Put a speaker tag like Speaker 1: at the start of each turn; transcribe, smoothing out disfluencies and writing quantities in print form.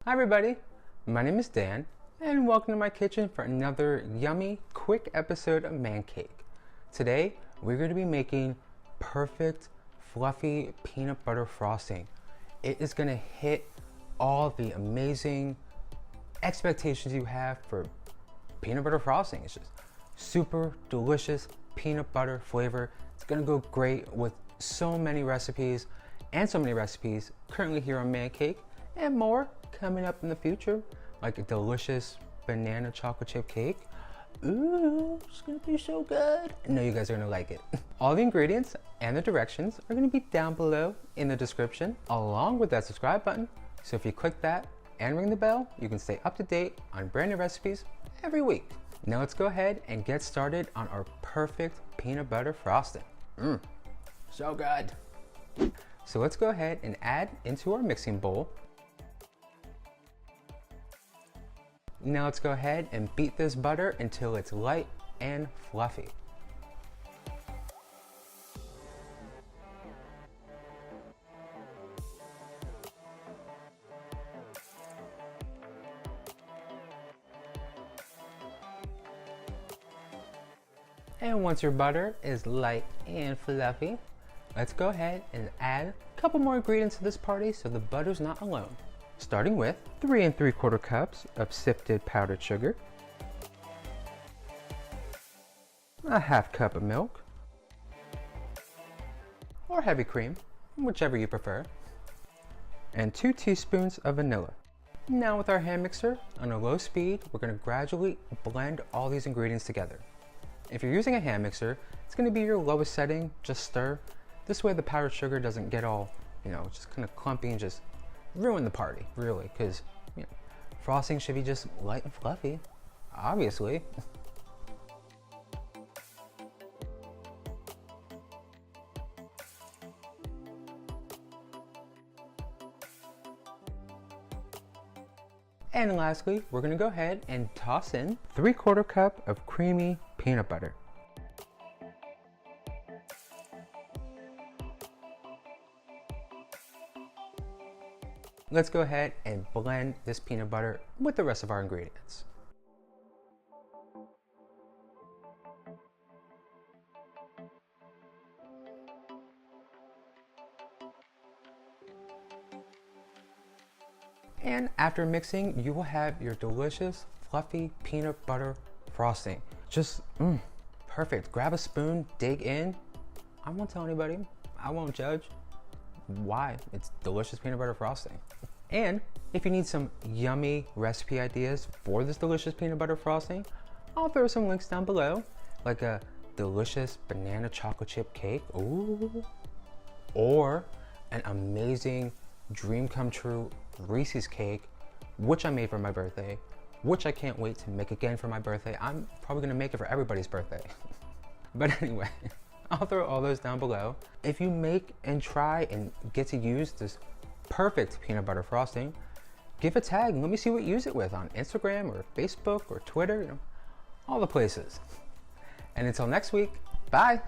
Speaker 1: Hi everybody, my name is Dan and welcome to my kitchen for another yummy, quick episode of Man Cake. Today we're going to be making perfect, fluffy peanut butter frosting. It is going to hit all the amazing expectations you have for peanut butter frosting. It's just super delicious peanut butter flavor. It's going to go great with so many recipes currently here on Man Cake, and more coming up in the future, like a delicious banana chocolate chip cake. Ooh, it's gonna be so good. I know you guys are gonna like it. All the ingredients and the directions are gonna be down below in the description, along with that subscribe button. So if you click that and ring the bell, you can stay up to date on brand new recipes every week. Now let's go ahead and get started on our perfect peanut butter frosting. So good. So let's go ahead and add into our mixing bowl. Now let's go ahead and beat this butter until it's light and fluffy. And once your butter is light and fluffy, let's go ahead and add a couple more ingredients to this party so the butter's not alone. Starting with 3 3/4 cups of sifted powdered sugar, a half cup of milk, or heavy cream, whichever you prefer, and 2 teaspoons of vanilla. Now with our hand mixer on a low speed, we're going to gradually blend all these ingredients together. If you're using a hand mixer, it's going to be your lowest setting, just stir. This way the powdered sugar doesn't get all, just kind of clumpy and just ruin the party, really, because frosting should be just light and fluffy, obviously. And lastly, we're going to go ahead and toss in 3/4 cup of creamy peanut butter. Let's go ahead and blend this peanut butter with the rest of our ingredients. And after mixing, you will have your delicious, fluffy peanut butter frosting. Just perfect. Grab a spoon, dig in. I won't tell anybody. I won't judge. Why? It's delicious peanut butter frosting. And if you need some yummy recipe ideas for this delicious peanut butter frosting, I'll throw some links down below, like a delicious banana chocolate chip cake, ooh, or an amazing dream come true Reese's cake, which I made for my birthday, which I can't wait to make again for my birthday. I'm probably gonna make it for everybody's birthday. But anyway, I'll throw all those down below. If you make and try and get to use this perfect peanut butter frosting, give a tag and let me see what you use it with on Instagram or Facebook or Twitter, all the places. And until next week, bye.